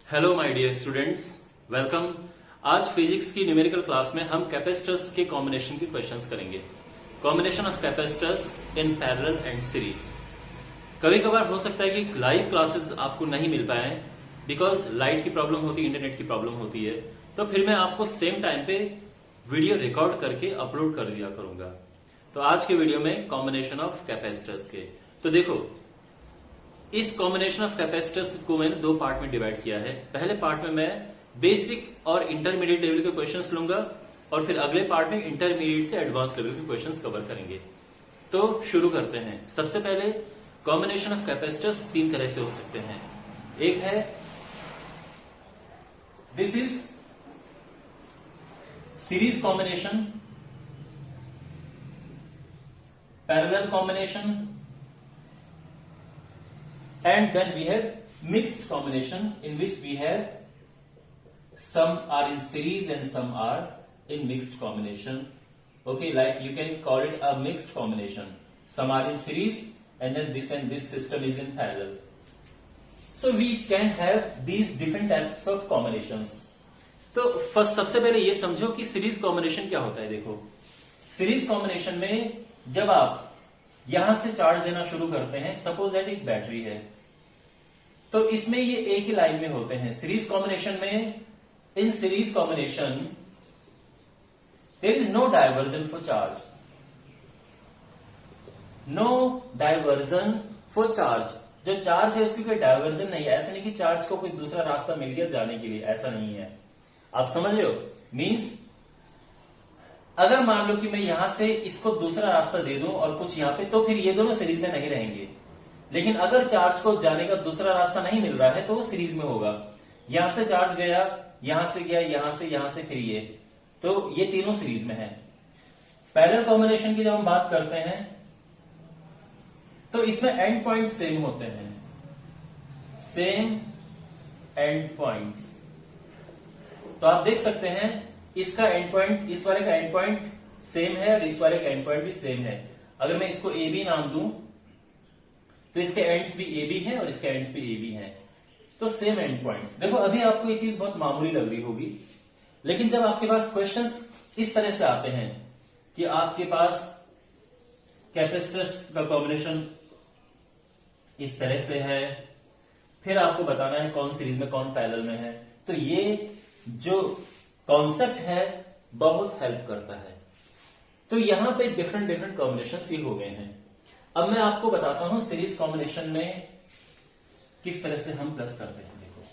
Hello my dear students, welcome. आज physics की numerical class में हम कैपेसिटर्स के कॉम्बिनेशन के क्वेश्चंस करेंगे। Combination of capacitors in parallel and series. कभी कभार हो सकता है कि लाइव क्लासेस आपको नहीं मिल पाए बिकॉज लाइट की प्रॉब्लम होती है, इंटरनेट की प्रॉब्लम होती है, तो फिर मैं आपको सेम टाइम पे वीडियो रिकॉर्ड करके अपलोड कर दिया करूंगा। तो आज के वीडियो में कॉम्बिनेशन ऑफ कैपेसिटर्स के, तो देखो इस कॉम्बिनेशन ऑफ कैपेसिटर्स को मैंने दो पार्ट में डिवाइड किया है। पहले पार्ट में मैं बेसिक और इंटरमीडिएट लेवल के क्वेश्चंस लूंगा और फिर अगले पार्ट में इंटरमीडिएट से एडवांस लेवल के क्वेश्चंस कवर करेंगे। तो शुरू करते हैं। सबसे पहले कॉम्बिनेशन ऑफ कैपेसिटर्स तीन तरह से हो सकते हैं। एक है this is series combination, parallel combination, and then we have mixed combination in which we have some are in series and some are in mixed combination. Okay, like you can call it a mixed combination. Some are in series and then this system is in parallel. So we can have these different types of combinations. तो first सबसे पहले ये समझो कि series combination क्या होता है। देखो सीरीज कॉम्बिनेशन में जब आप यहां से चार्ज देना शुरू करते हैं, सपोज दैट एक बैटरी है, तो इसमें ये एक ही लाइन में होते हैं। सीरीज कॉम्बिनेशन में, in series combination there is no diversion for charge, no diversion for charge. जो चार्ज है उसकी कोई डायवर्जन नहीं है। ऐसा नहीं कि चार्ज को कोई दूसरा रास्ता मिल गया जाने के लिए, ऐसा नहीं है। आप समझ रहे हो? मीन्स अगर मान लो कि मैं यहां से इसको दूसरा रास्ता दे दूं और कुछ यहां पे, तो फिर ये दोनों सीरीज में नहीं रहेंगे। लेकिन अगर चार्ज को जाने का दूसरा रास्ता नहीं मिल रहा है तो वो सीरीज में होगा। यहां से चार्ज गया, यहां से गया, यहां से फिर ये, तो ये तीनों सीरीज में है। पैरेलल कॉम्बिनेशन की जब हम बात करते हैं तो इसमें एंड पॉइंट सेम होते हैं, सेम एंड पॉइंट्स। तो आप देख सकते हैं इसका एंड पॉइंट, इस वाले का एंड पॉइंट सेम है और इस वाले का एंड पॉइंट भी सेम है। अगर मैं इसको ए बी नाम दूं तो इसके एंड्स भी ए बी है और इसके एंड्स भी ए बी है, तो सेम एंड पॉइंट्स। देखो अभी आपको ये चीज बहुत मामूली लग रही होगी, लेकिन जब आपके पास क्वेश्चंस इस तरह से आते हैं कि आपके पास कैपेसिटर्स का कॉम्बिनेशन इस तरह से है, फिर आपको बताना है कौन सीरीज में कौन पैरेलल में है, तो ये जो कॉन्सेप्ट है बहुत हेल्प करता है। तो यहां पे डिफरेंट डिफरेंट कॉम्बिनेशन ये हो गए हैं। अब मैं आपको बताता हूं सीरीज कॉम्बिनेशन में किस तरह से हम प्लस करते हैं। देखो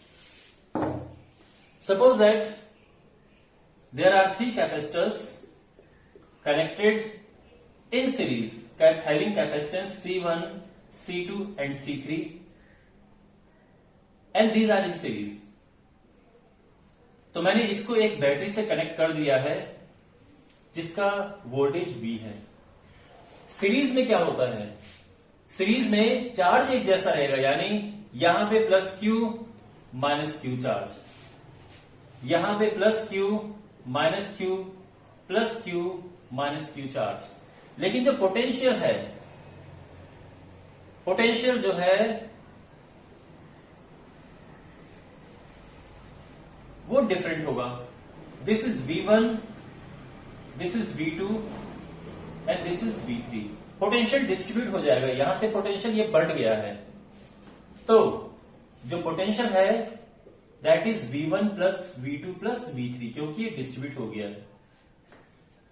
suppose that there are three capacitors connected in series having capacitance C1, C2 and C3 and these are in series. तो मैंने इसको एक बैटरी से कनेक्ट कर दिया है जिसका वोल्टेज V है। सीरीज में क्या होता है? सीरीज में चार्ज एक जैसा रहेगा, यानी यहां पे plus Q minus Q charge, यहां पे plus Q minus Q plus Q minus Q charge. लेकिन जो पोटेंशियल है, पोटेंशियल जो है वो डिफरेंट होगा। This is V1, this is V2 and this is V3। Potential distribute हो जाएगा, यहां से पोटेंशियल ये बढ़ गया है, तो जो पोटेंशियल है that is V1 plus V2 plus V3, क्योंकि ये डिस्ट्रीब्यूट हो गया है।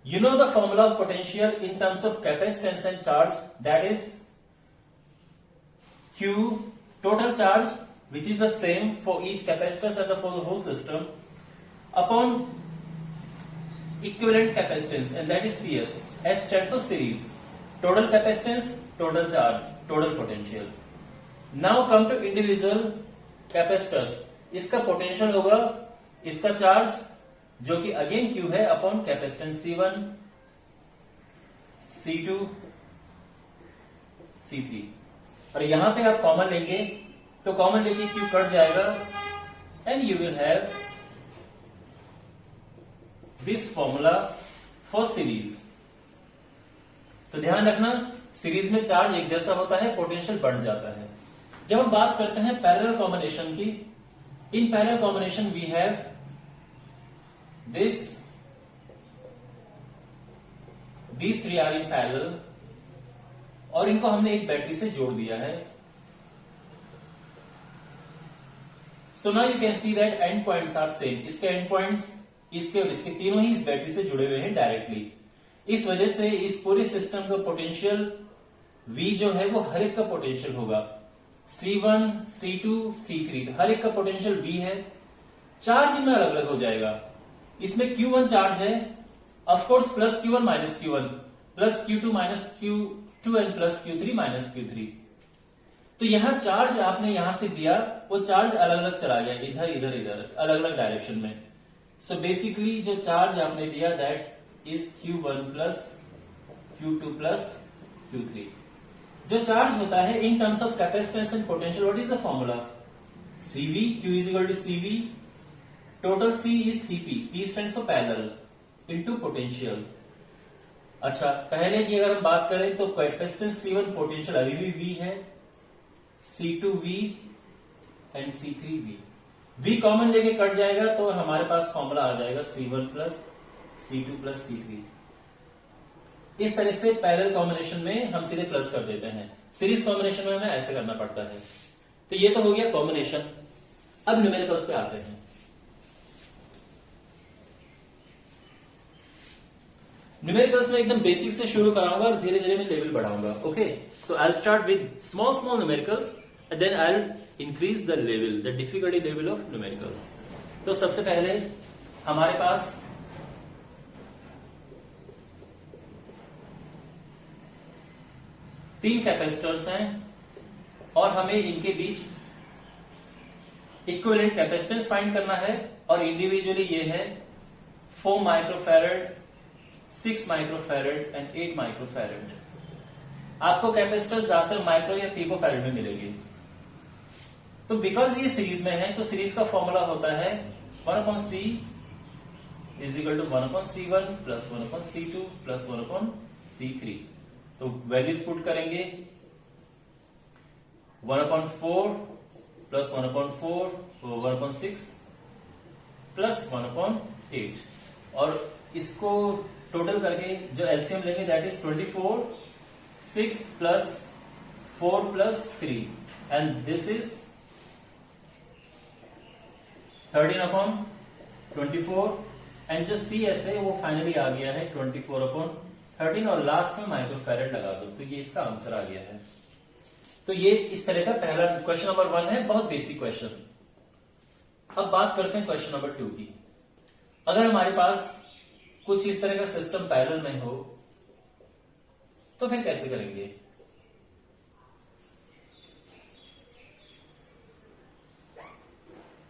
You know the formula of potential in terms of capacitance and charge, that is Q total charge which is the same for each capacitor and for the whole system upon equivalent capacitance, and that is CS. S stands for series, total capacitance, total charge, total potential. Now come to individual capacitors. इसका potential होगा, इसका charge जो कि again Q है upon capacitance C1, C2, C3। और यहां पे आप कॉमन लेंगे तो कॉमन लेके Q कट जाएगा and you will have this formula for series. तो ध्यान रखना सीरीज में चार्ज एक जैसा होता है, पोटेंशियल बढ़ जाता है। जब हम बात करते हैं पैरेलल कॉम्बिनेशन की, in parallel combination we have this, these three are in parallel, और इनको हमने एक बैटरी से जोड़ दिया है. So now you can see that end points are same. इसके end points इसके और इसके तीनों ही इस बैटरी से जुड़े हुए हैं डायरेक्टली. इस वजह से इस पूरे सिस्टम का पोटेंशियल V जो है वो हर एक का पोटेंशियल होगा. C1, C2, C3 हर एक का पोटेंशियल V है. चार्ज इनमें अलग अलग हो जाएगा. इसमें Q1 चार्ज है, of course plus Q1 minus Q1 plus Q2 minus Q2 and plus Q3 minus Q3. तो यहां चार्ज आपने यहां से दिया, वो चार्ज अलग अलग चला गया, इधर इधर इधर अलग अलग डायरेक्शन में. सो बेसिकली जो चार्ज आपने दिया that is Q1 plus Q2 plus Q3. जो चार्ज होता है in terms of capacitance and potential, what is the formula? CV, Q is equal to CV, total C is CP, P stands for parallel, into potential. अच्छा, पहले की अगर हम बात करें तो कैपेसिटेंस C1 पोटेंशियल अभी भी V है, C2 V and C3 V. V common लेके कट जाएगा तो हमारे पास फॉर्मूला आ जाएगा C1 plus C2 plus C3. इस तरह से पैरेलल कॉम्बिनेशन में हम सीधे प्लस कर देते हैं. सीरीज कॉम्बिनेशन में हमें ऐसे करना पड़ता है. तो ये तो हो गया कॉम्बिनेशन. अब न्यूमेरिकल्स पे आते हैं. न्यूमेरिकल्स में एकदम बेसिक से शुरू कराऊंगा और धीरे धीरे मैं लेवल बढ़ाऊंगा. Okay, so I will start with small small numericals and then I will increase the level, the difficulty level of numericals. तो सबसे पहले हमारे पास तीन कैपेसिटर्स हैं और हमें इनके बीच इक्विवेलेंट कैपेसिटेंस फाइंड करना है. और इंडिविजुअली ये है 4 माइक्रोफैरड, 6 माइक्रोफैरड एंड 8 माइक्रोफैरड. आपको कैपेसिटर्स ज्यादातर माइक्रो या पिकोफैरड में मिलेगी. तो बिकॉज ये सीरीज में है तो सीरीज का फॉर्मूला होता है 1/C is equal to 1/C1 plus 1/C2 plus 1/C3. तो वैल्यूज पुट करेंगे 1/4 प्लस 1/4 1/6 प्लस 1/8. और इसको टोटल करके जो एलसीएम लेंगे that is 24, 6 plus 4 plus 3 and this is 13/24. And जो CS है वो फाइनली आ गया है 24/13 और लास्ट में माइक्रोफैरड लगा दो. तो ये इसका आंसर आ गया है. तो ये इस तरह का पहला क्वेश्चन नंबर 1 है, बहुत बेसिक क्वेश्चन. अब बात करते हैं क्वेश्चन नंबर 2 की. अगर हमारे पास कुछ इस तरह का सिस्टम पैरेलल में हो तो फिर कैसे करेंगे?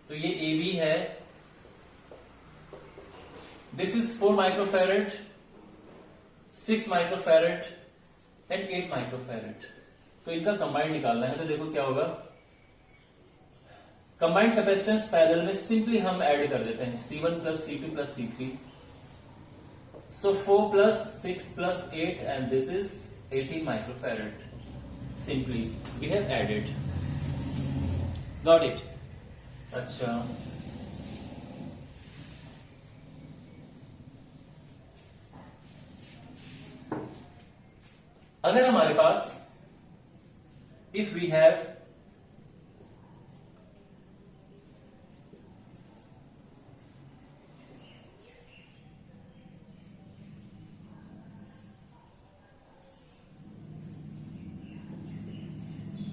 तो ये AB है, this is 4 microfarad, 6 microfarad and 8 microfarad. तो इनका कंबाइंड निकालना है. तो देखो क्या होगा, कंबाइंड कैपेसिटेंस पैरेलल में सिंपली हम ऐड कर देते हैं C1 plus C2 plus C3. So 4 plus 6 plus 8 and this is 18 microfarad. Simply we have added. Got it? अच्छा, अगर हमारे पास इफ वी हैव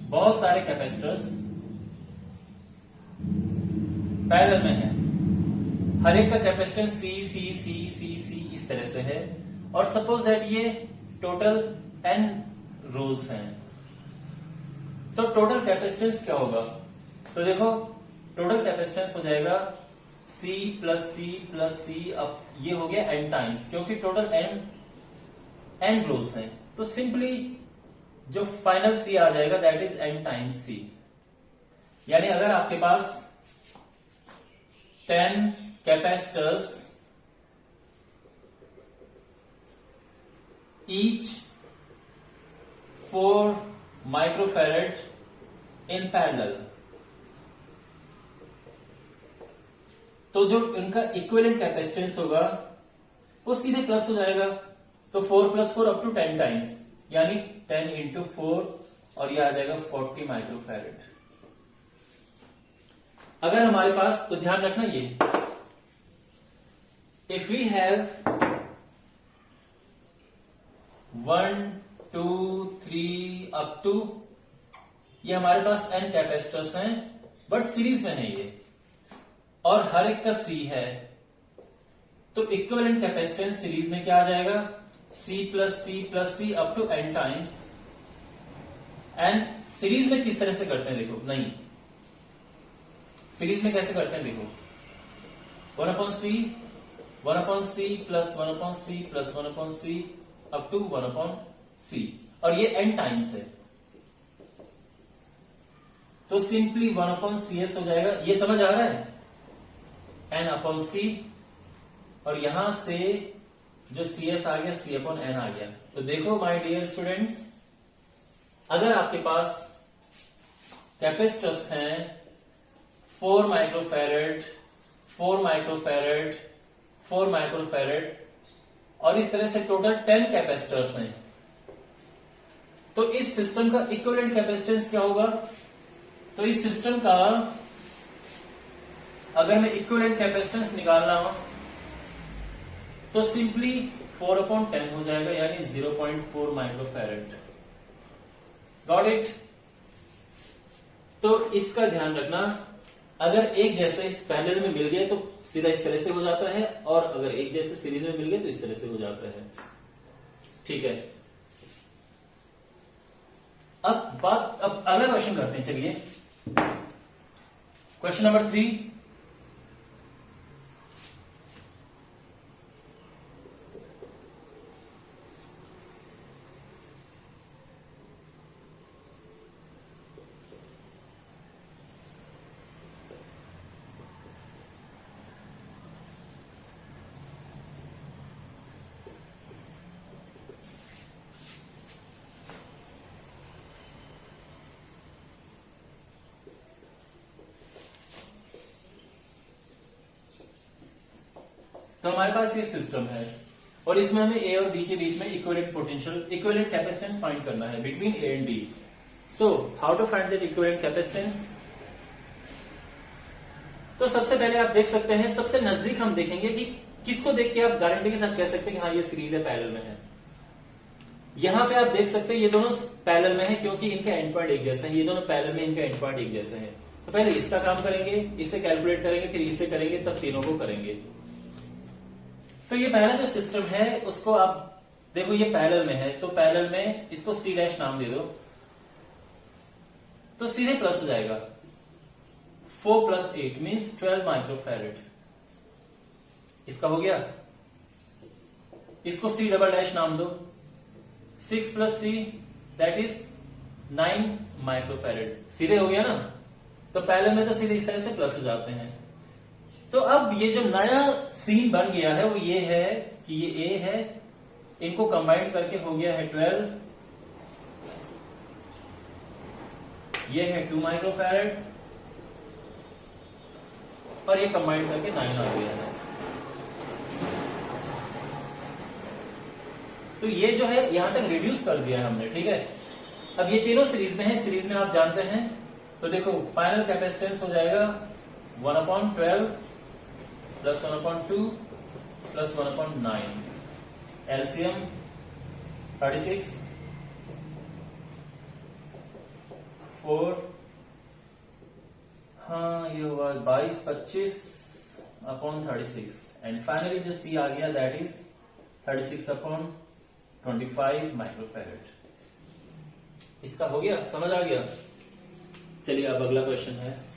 बहुत सारे कैपेसिटर्स पैरेलल में है, हर एक का capacitance C C C C C इस तरह से है. और सपोज दैट ये टोटल n रोज हैं. तो टोटल कैपेसिटेंस क्या होगा? तो देखो टोटल कैपेसिटेंस हो जाएगा C plus C plus C. अब ये हो गया n टाइम्स, क्योंकि टोटल n रोज हैं. तो सिंपली जो फाइनल C आ जाएगा that is n times C. यानी अगर आपके पास 10 capacitors each 4 microfarad in parallel, तो जो इनका इक्विवेलेंट कैपेसिटेंस होगा वो सीधे प्लस हो जाएगा। तो 4 + 4 अप टू 10 टाइम्स, यानी 10 × 4 और ये आ जाएगा 40 माइक्रोफैरेड। अगर हमारे पास, तो ध्यान रखना ये, if we have 1 2 3 up to, ये हमारे पास n कैपेसिटर्स हैं बट सीरीज में है ये, और हर एक का C है, तो इक्विवेलेंट कैपेसिटेंस सीरीज में क्या आ जाएगा, C + C + C up to n times. And series में किस तरह से करते हैं देखो, नहीं सीरीज में कैसे करते हैं देखो, 1/C 1/C + 1/C + 1/C up to 1/C, और ये n टाइम्स है, तो सिंपली 1/CS हो जाएगा। ये समझ आ रहा है, n/C, और यहां से जो CS आ गया C/n आ गया। तो देखो माय डियर स्टूडेंट्स, अगर आपके पास कैपेसिटर्स हैं 4 माइक्रोफैरेड 4 माइक्रोफैरेड 4 माइक्रोफैरेड, और इस तरह से टोटल 10 कैपेसिटर्स हैं, तो इस सिस्टम का इक्विवेलेंट कैपेसिटेंस क्या होगा, तो इस सिस्टम का अगर मैं इक्विवेलेंट कैपेसिटेंस निकालना हो तो सिंपली 4/10 हो जाएगा, यानी 0.4 माइक्रोफैरेड। Got it. तो इसका ध्यान रखना, अगर एक जैसे इस पैरेलल में मिल गए तो सीधा इस तरह से हो जाता है, और अगर एक जैसे सीरीज में मिल गए तो इस तरह से हो जाता है। ठीक है, अब अगला क्वेश्चन करते हैं, चलिए क्वेश्चन नंबर 3। तो हमारे पास ये सिस्टम है, और इसमें हमें ए और बी के बीच में equivalent potential, equivalent capacitance find करना है between A and b. So how to find that equivalent capacitance. तो सबसे पहले आप देख सकते हैं, सबसे नजदीक हम देखेंगे कि किसको देख के आप गारंटी के साथ कह सकते हैं कि हाँ ये सीरीज है, पैरेलल में है। यहां पे आप देख सकते हैं ये दोनों पैरेलल में है, क्योंकि इनके एंड पॉइंट एक जैसे हैं, ये दोनों पैरेलल में, इनके एंड पॉइंट एक जैसे हैं। तो पहले इसका काम करेंगे, इसे कैलकुलेट करेंगे, फिर इसे करेंगे, तब तीनों को करेंगे। तो ये पहला जो सिस्टम है उसको आप देखो, ये पैरेलल में है, तो पैरेलल में इसको C' नाम दे दो, तो सीधे प्लस हो जाएगा। 4 + 8 मीन्स 12 माइक्रोफैरेड, इसका हो गया। इसको C" नाम दो, 6 + 3 दैट इज 9 माइक्रोफैरेड, सीधे हो गया ना। तो पैरेलल में तो सीधे इस तरह से प्लस हो जाते हैं। तो अब ये जो नया सीन बन गया है वो ये है कि ये A है, इनको कंबाइन करके हो गया है 12, ये है 2 माइक्रोफैरेड, और ये कंबाइन करके 9 आ गया है। तो ये जो है यहां तक रिड्यूस कर दिया है हमने, ठीक है। अब ये तीनों सीरीज में है, सीरीज में आप जानते हैं, तो देखो फाइनल कैपेसिटेंस हो जाएगा 1/12 + 1/2 + 1/9, एलसीएम 36, 4, हाँ ये हुआ 22 25/36, एंड फाइनली जो सी आ गया दैट इज 36/25 माइक्रोफैरेड। इसका हो गया, समझ आ गया। चलिए अब अगला क्वेश्चन है,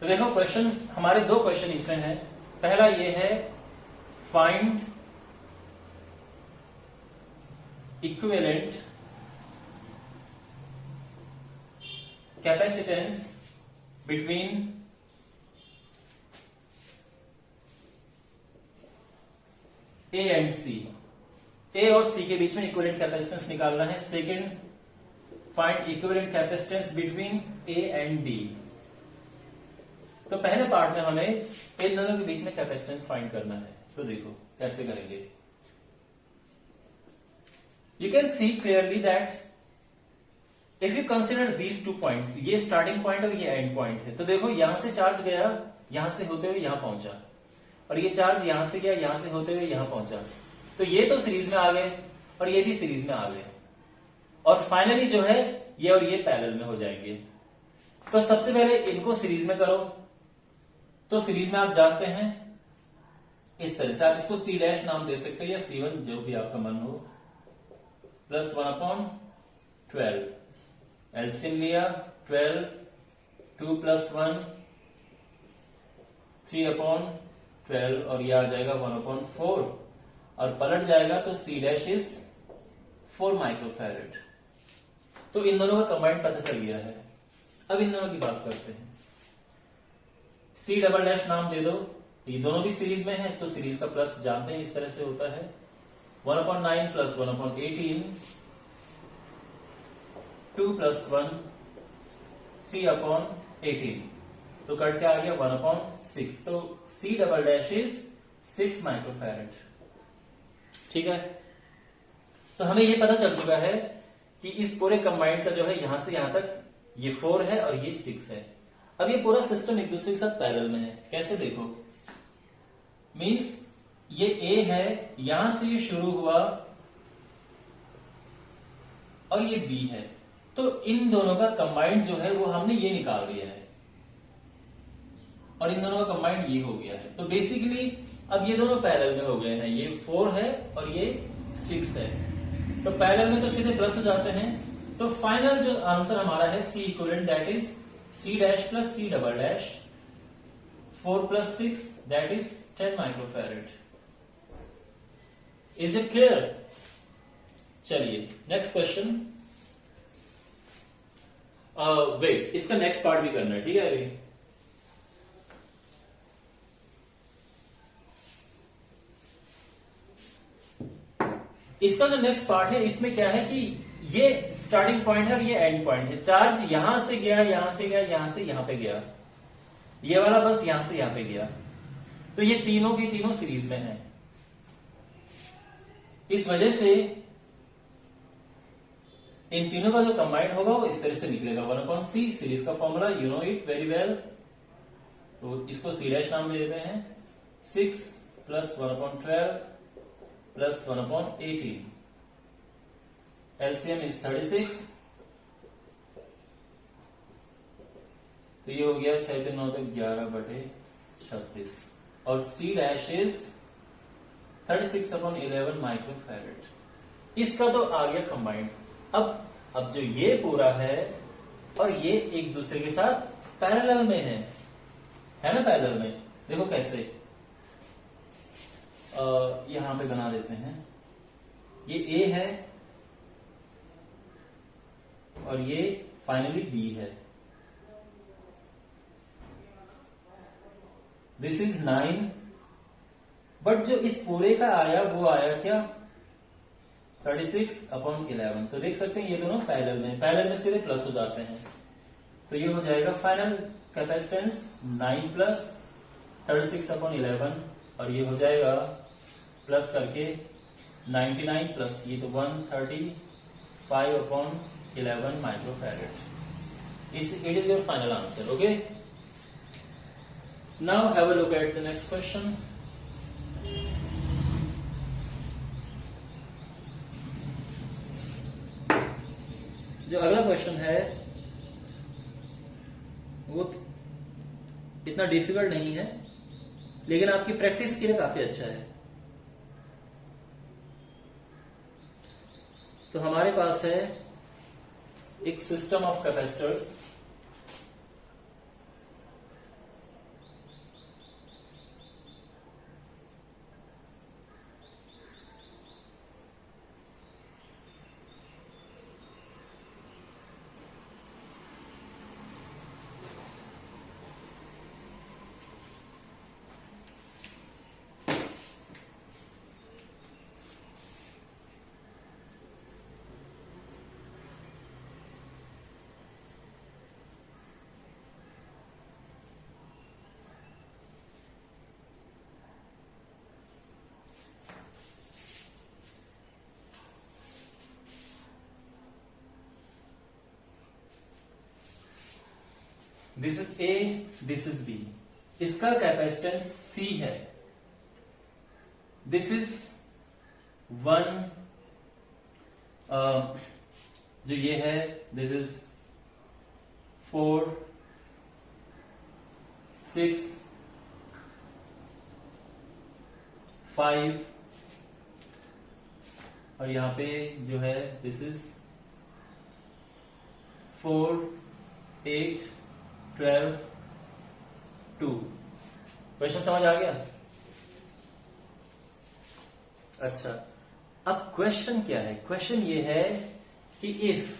तो देखो क्वेश्चन, हमारे दो क्वेश्चन इसमें है। पहला ये है find equivalent capacitance between A and C. A और सी के बीच में इक्विवेलेंट कैपेसिटेंस निकालना है। Second, find equivalent capacitance between A and D. तो पहले पार्ट में हमें इन दोनों के बीच में कैपेसिटेंस फाइंड करना है। तो देखो कैसे करेंगे। You can see clearly that if you consider these 2 points, ये स्टार्टिंग पॉइंट और ये एंड पॉइंट है। तो देखो यहां से चार्ज गया, यहां से होते हुए यहां पहुंचा, और ये चार्ज यहां से गया, यहां से होते हुए यहां पहुंचा। तो ये तो सीरीज में आ गए और ये भी सीरीज में आ गए, और फाइनली जो है ये और ये पैरेलल में हो जाएंगे। तो सबसे पहले इनको सीरीज में करो। तो सीरीज में आप जानते हैं इस तरह से, आप इसको सी डैश नाम दे सकते हो या C1, जो भी आपका मन हो, प्लस 1/12। एलसीएम लिया 12, 2 + 1 3/12, और ये आ जाएगा 1/4, और पलट जाएगा तो C डैश इज 4 माइक्रोफैरेड। तो इन दोनों का कंबाइंड पता चल गया है। अब इन दोनों की बात करते हैं। C डबल डैश नाम दे दो, ये दोनों भी सीरीज में है, तो सीरीज का प्लस जानते हैं इस तरह से होता है। 1/9 + 1/18, 2 + 1 3/18, तो कट के आ गया 1/6। तो C double dash is 6 microfarad. ठीक है, तो हमें ये पता चल चुका है कि इस पूरे कंबाइंड का जो है यहां से यहां तक ये 4 है और ये 6 है। अब ये पूरा सिस्टम एक दूसरे के साथ पैरेलल में है। कैसे देखो, मींस ये A है, यहां से ये शुरू हुआ और ये B है, तो इन दोनों का कंबाइंड जो है वो हमने ये निकाल दिया है, और इन दोनों का कंबाइंड ये हो गया है। तो बेसिकली अब ये दोनों पैरेलल में हो गए हैं, ये 4 है और ये 6 है, तो पैरेलल में तो सीधे प्लस हो जाते हैं। तो फाइनल जो आंसर हमारा है C equivalent, that is C dash plus C double dash 4 + 6, that is 10 microfarad. Is it clear? चलिए नेक्स्ट क्वेश्चन। वेट, इसका नेक्स्ट पार्ट भी करना है, ठीक है। अभी इसका जो नेक्स्ट पार्ट है, इसमें क्या है कि ये स्टार्टिंग पॉइंट है और ये एंड पॉइंट है। चार्ज यहां से गया, यहां से गया, यहां से यहां पे गया, ये वाला बस यहां से यहां पे गया। तो ये तीनों के तीनों सीरीज में है। इस वजह से इन तीनों का जो कंबाइंड होगा वो इस तरह से निकलेगा, 1/C। सीरीज का formula you know it very well, तो इसको C डैश नाम दे देते हैं। 6 + 1/12 + 1/18, एलसीएम इज 36, तो ये हो गया 6 × 9 = 11/36, और C डैश इज 36/11 माइक्रोफैरेड। इसका तो आ गया कंबाइंड। अब जो ये पूरा है और ये एक दूसरे के साथ पैरेलल में है ना, पैरेलल में। देखो कैसे, यहां पे बना देते हैं, ये A है और ये फाइनली B है। दिस इज 9, बट जो इस पूरे का आया वो आया क्या, 36/11। तो देख सकते हैं ये दोनों पैरेलल में सीधे प्लस हो जाते हैं। तो ये हो जाएगा फाइनल कैपेसिटेंस 9 + 36/11, और ये हो जाएगा प्लस करके 99 प्लस ये तो 135/11 microfarad. It is your final answer. Okay, now have a look at the next question. जो अगला क्वेश्चन है वो इतना डिफिकल्ट नहीं है, लेकिन आपकी प्रैक्टिस के लिए काफी अच्छा है। तो हमारे पास है एक system of capacitors, this is a, this is b, इसका कैपेसिटेंस C है, दिस इज 1, जो ये है दिस इज 4, 6, 5 और यहां पे जो है दिस इज 4, 8, 12, 2। क्वेश्चन समझ आ गया? अच्छा, अब क्वेश्चन क्या है? क्वेश्चन ये है कि if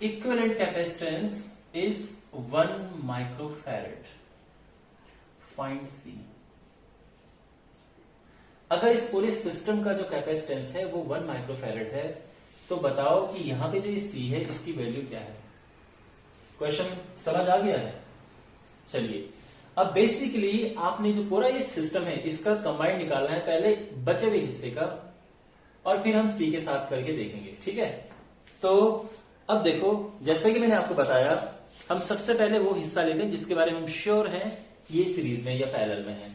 equivalent capacitance is 1 microfarad, find C। अगर इस पूरे सिस्टम का जो कैपेसिटेंस है वो 1 माइक्रोफैरेड है, तो बताओ कि यहां पे जो ये C है इसकी वैल्यू क्या है। क्वेश्चन समझ आ गया है? चलिए, अब बेसिकली आपने जो पूरा ये सिस्टम है इसका कंबाइंड निकालना है, पहले बचे हुए हिस्से का, और फिर हम C के साथ करके देखेंगे, ठीक है? तो अब देखो, जैसे कि मैंने आपको बताया, हम सबसे पहले वो हिस्सा लेते हैं जिसके बारे में हम श्योर हैं ये सीरीज में या पैरेलल में है।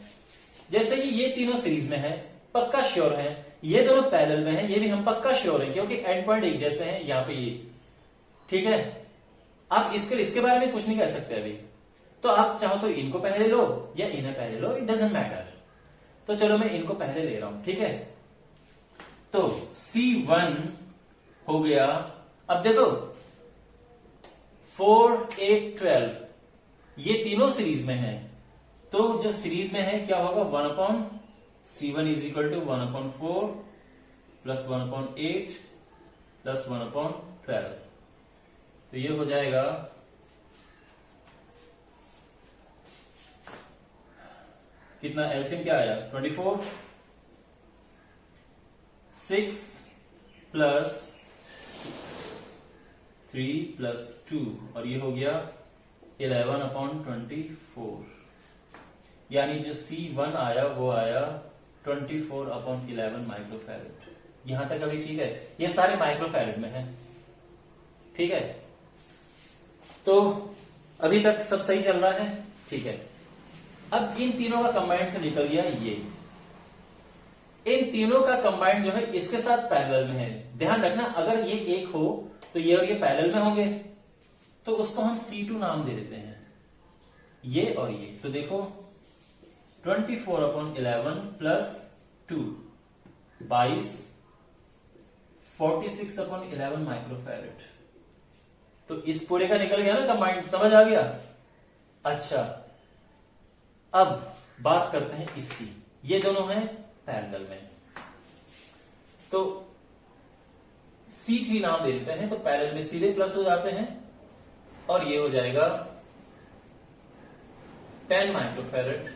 जैसे कि ये तीनों सीरीज में है, पक्का श्योर है, ये दोनों पैरेलल में है, ये भी हम पक्का श्योर है क्योंकि एंड पॉइंट एक जैसे हैं यहां पे ये, ठीक है? आप इसके बारे में कुछ नहीं कह सकते अभी, तो आप चाहो तो इनको पहले लो या इन्हें पहले लो, इट डजंट मैटर। तो चलो मैं इनको पहले ले रहा हूं, ठीक है? तो C1 हो गया। अब देखो 4, 8, 12 ये तीनों सीरीज में है, तो जो सीरीज में है क्या होगा, 1/C1 is equal to 1/4 plus 1/8 plus 1/12। तो ये हो जाएगा कितना, एलसीएम क्या आया, 24, 6 प्लस 3 प्लस 2 और ये हो गया 11/24, यानी जो C1 आया वो आया 24/11 माइक्रोफैरेड। यहां तक अभी ठीक है? ये सारे माइक्रोफैरेड में है, ठीक है? तो अभी तक सब सही चल रहा है, ठीक है? अब इन तीनों का कंबाइंड तो निकल गया ये, इन तीनों का कंबाइंड जो है इसके साथ पैरेलल में है। ध्यान रखना, अगर ये एक हो तो ये और ये पैरेलल में होंगे, तो उसको हम C2 नाम दे देते हैं, ये और ये। तो देखो 24/11 प्लस 2 22, 46/11 माइक्रोफैरेड। तो इस पूरे का निकल गया ना कंबाइंड, समझ आ गया? अच्छा, अब बात करते हैं इसकी, ये दोनों हैं पैरेलल में, तो C3 नाम दे देते हैं, तो पैरेलल में सीधे प्लस हो जाते हैं और ये हो जाएगा 10 माइक्रोफैरेड,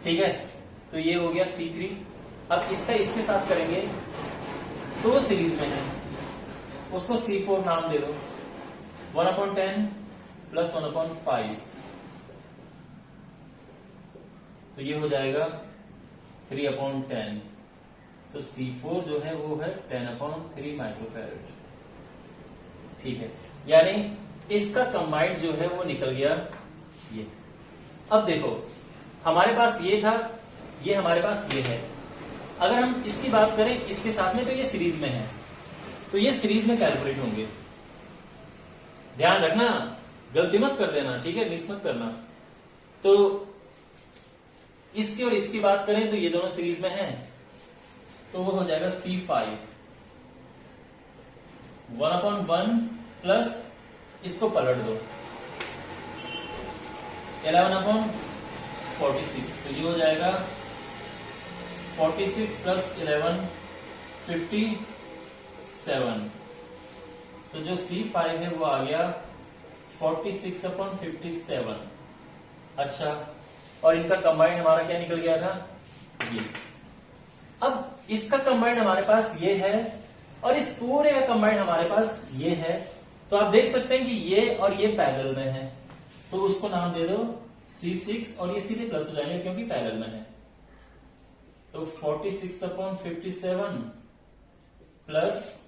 ठीक है? तो ये हो गया C3। अब इसका इसके साथ करेंगे, दो सीरीज में है, उसको C4 नाम दे दो, 1/10 प्लस 1/5, तो ये हो जाएगा 3/10। तो C4 जो है वो है 10/3 माइक्रोफैरेड, ठीक है? यानी इसका कंबाइंड जो है वो निकल गया ये। अब देखो, हमारे पास ये था, ये हमारे पास ये है, अगर हम इसकी बात करें इसके साथ में, तो ये सीरीज में है, तो ये सीरीज में कैलकुलेट होंगे। ध्यान रखना, गलती मत कर देना, ठीक है? मिस मत करना। तो इसकी और इसकी बात करें तो ये दोनों सीरीज में हैं, तो वो हो जाएगा C5 1/1 प्लस इसको पलट दो 11/46, तो ये हो जाएगा 46 प्लस 11 57। तो जो C5 है वो आ गया 46/57। अच्छा, और इनका कंबाइंड हमारा क्या निकल गया था, ये। अब इसका कंबाइंड हमारे पास ये है और इस पूरे का कंबाइंड हमारे पास ये है, तो आप देख सकते हैं कि ये और ये पैरेलल में है, तो उसको नाम दे दो C6 और ये सीधे प्लस हो जाएंगे क्योंकि पैरेलल में है। तो 46/57 प्लस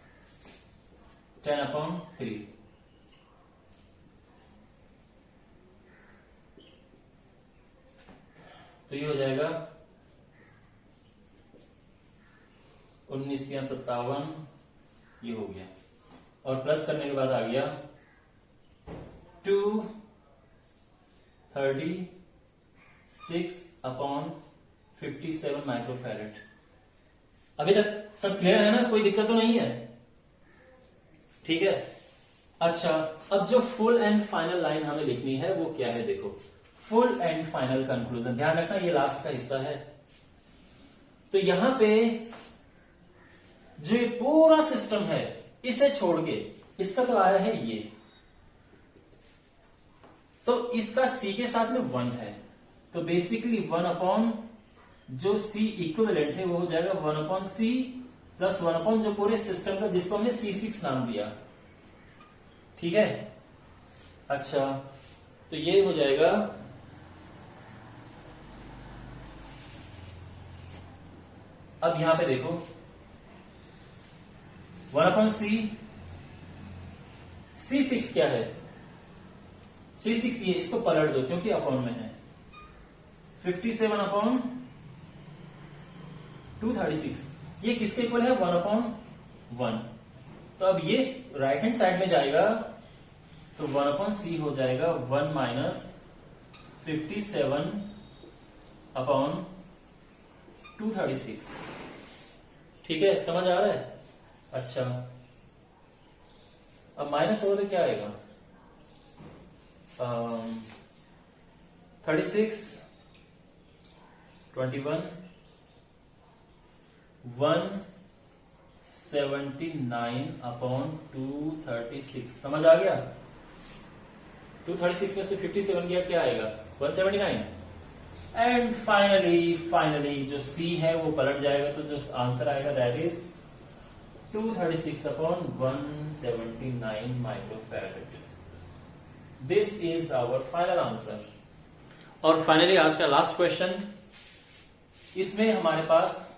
10/3। तो ये हो जाएगा 19×57, ये हो गया। और प्लस करने के बाद आ गया 236/57 माइक्रोफैरेड। अभी तक सब क्लियर है ना, कोई दिक्कत तो नहीं है? ठीक है। अच्छा, अब जो फुल एंड फाइनल लाइन हमें लिखनी है वो क्या है? देखो, फुल एंड फाइनल कंक्लूजन, ध्यान रखना ये लास्ट का हिस्सा है। तो यहां पे जो ये पूरा सिस्टम है इसे छोड़ के इसका तो आया है ये, तो इसका सी के साथ में 1 है, तो बेसिकली 1 जो सी इक्विवेलेंट है वो हो जाएगा 1/c प्लस 1 जो पूरे सिस्टम का, जिसको हमने C6 नाम दिया। ठीक है। अच्छा, तो ये हो जाएगा अब यहां पे देखो 1/c, C6 क्या है? C6 ये, इसको पलट दो क्योंकि अपॉन में है। 57/236 ये किसके इक्वल है? 1/1। तो अब ये राइट हैंड साइड में जाएगा तो 1/c हो जाएगा 1 माइनस 57/236। ठीक है, समझ आ रहा है? अच्छा, अब माइनस होगा तो क्या आएगा? 36, 21, 179/236। समझ आ गया? 236 में से 57 गया, क्या आएगा? 179। एंड फाइनली जो C है वो पलट जाएगा, तो जो आंसर आएगा that is 236/179 microfarad. This is our final answer. और फाइनली आज का लास्ट क्वेश्चन, इसमें हमारे पास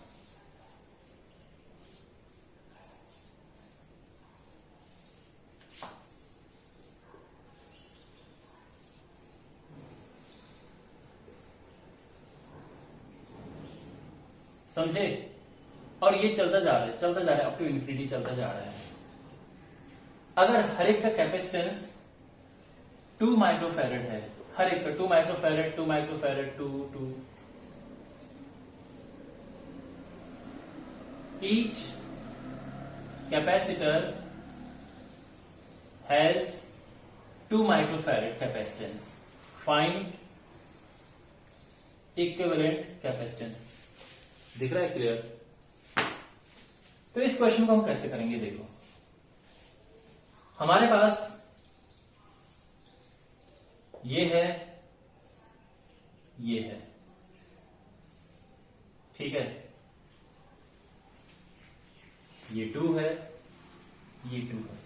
समझे, और ये चलता जा रहा है अप टू इन्फिनिटी चलता जा रहा है। अगर हर एक का कैपेसिटेंस 2 माइक्रोफैरेड है, हर एक का 2 microfarad 2 microfarad 2 each capacitor has 2 microfarad capacitance. Find equivalent capacitance. दिख रहा है क्लियर? तो इस क्वेश्चन को हम कैसे करेंगे? देखो, हमारे पास ये है, ये है, ठीक है, ये 2 है, ये 2 है।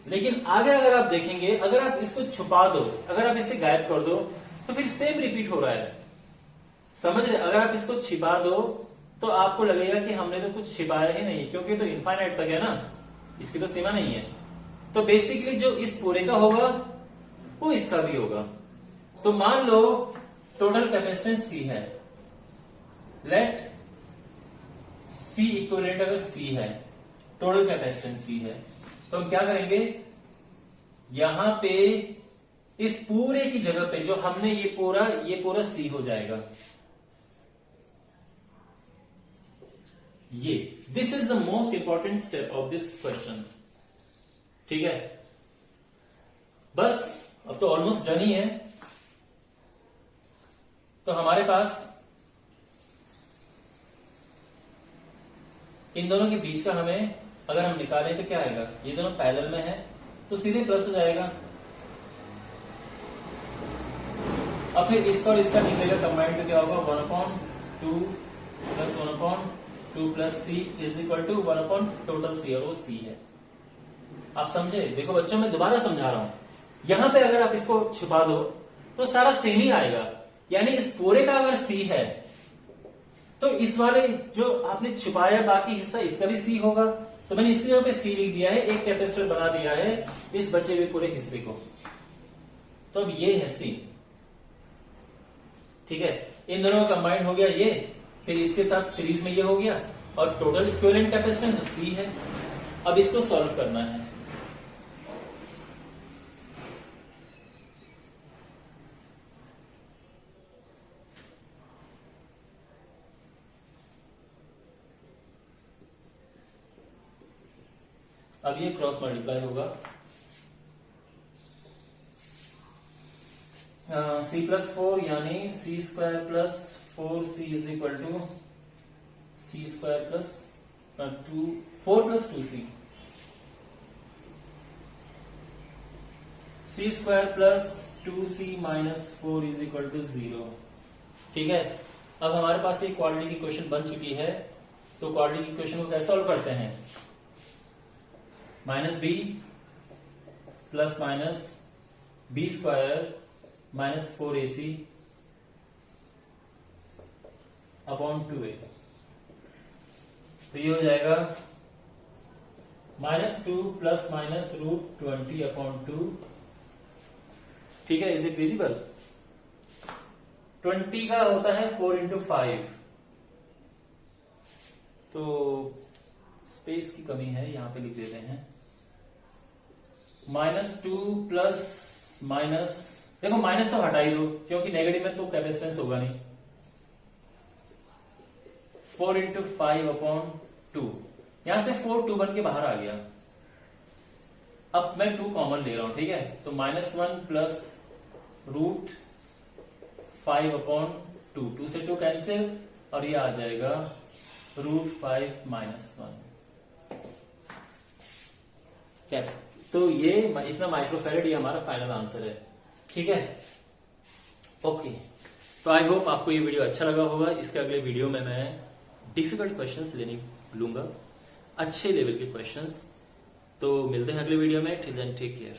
लेकिन आगे अगर आप देखेंगे, अगर आप इसको छुपा दो, अगर आप इसे गायब कर दो, तो फिर सेम रिपीट हो रहा है। समझ रहे? अगर आप इसको छिपा दो तो आपको लगेगा कि हमने तो कुछ छिपाया ही नहीं, क्योंकि तो इनफाइनाइट तक है ना, इसकी तो सीमा नहीं है। तो बेसिकली जो इस पूरे का होगा वो इसका भी होगा। तो मान लो टोटल कैपेसिटेंस C है, लेट C इक्विवेलेंट अगर C है, टोटल कैपेसिटेंस C है, तो हम क्या करेंगे? यहां पे इस पूरे की जगह पे जो हमने ये पूरा C हो जाएगा। ये this is the most important step of this question. ठीक है, बस अब तो ऑलमोस्ट डन ही है। तो हमारे पास इन दोनों के बीच का हमें अगर हम निकालें तो क्या आएगा? ये दोनों पैरेलल में है तो सीधे प्लस हो जाएगा। अब फिर इसका और इसका निकलेगा कंबाइंड तो क्या होगा? 1/2 plus 1/2 plus C is equal to 1 total C, और वो C है। आप समझे? देखो बच्चों, मैं दोबारा समझा रहा हूं। यहां पे अगर आप इसको छुपा दो तो सारा सेम ही आएगा, यानी इस पूरे का अगर C है तो इस वाले जो आपने छुपाया बाकी हिस्सा, इसका भी सी होगा, तो मैंने इसकी जगह पे सी लिख दिया है, एक कैपेसिटर बना दिया है इस बचे हुए पूरे हिस्से को। तो अब ये है सी, ठीक है। इन दोनों का कंबाइंड हो गया ये, फिर इसके साथ सीरीज में ये हो गया, और टोटल इक्विवेलेंट कैपेसिटेंस सी है। अब इसको सॉल्व करना है। अब ये क्रॉस मल्टीप्लाई होगा, सी प्लस 4 यानी c square plus 4c is equal to c square plus 4 plus 2c, c square plus 2c minus 4 is equal to 0। ठीक है, अब हमारे पास एक क्वाड्रेटिक इक्वेशन बन चुकी है। तो क्वाड्रेटिक इक्वेशन को कैसे सॉल्व करते हैं? Minus b plus minus b square minus 4ac upon 2a, तो ये हो जाएगा -2 प्लस माइनस √20 अपॉन 2। ठीक है, इज इट विजिबल? 20 का होता है 4 इंटू 5, तो स्पेस की कमी है, यहां पे लिख देते हैं -2 प्लस माइनस, देखो माइनस तो हटा ही दो क्योंकि नेगेटिव में तो कैपेसिटेंस होगा नहीं, 4 इंटू 5 अपॉन 2, यहां से 4 2 बन के बाहर आ गया। अब मैं 2 कॉमन ले रहा हूं, ठीक है, तो -1 प्लस √5 अपॉन 2 से 2 कैंसिल, और ये आ जाएगा √5 माइनस 1। क्या? तो ये इतना माइक्रोफेरेड, ये हमारा फाइनल आंसर है। ठीक है, ओके। तो आई होप आपको ये वीडियो अच्छा लगा होगा। इसके अगले वीडियो में मैं डिफिकल्ट क्वेश्चंस लेने लूंगा, अच्छे लेवल के क्वेश्चंस। तो मिलते हैं अगले वीडियो में। Till then take care.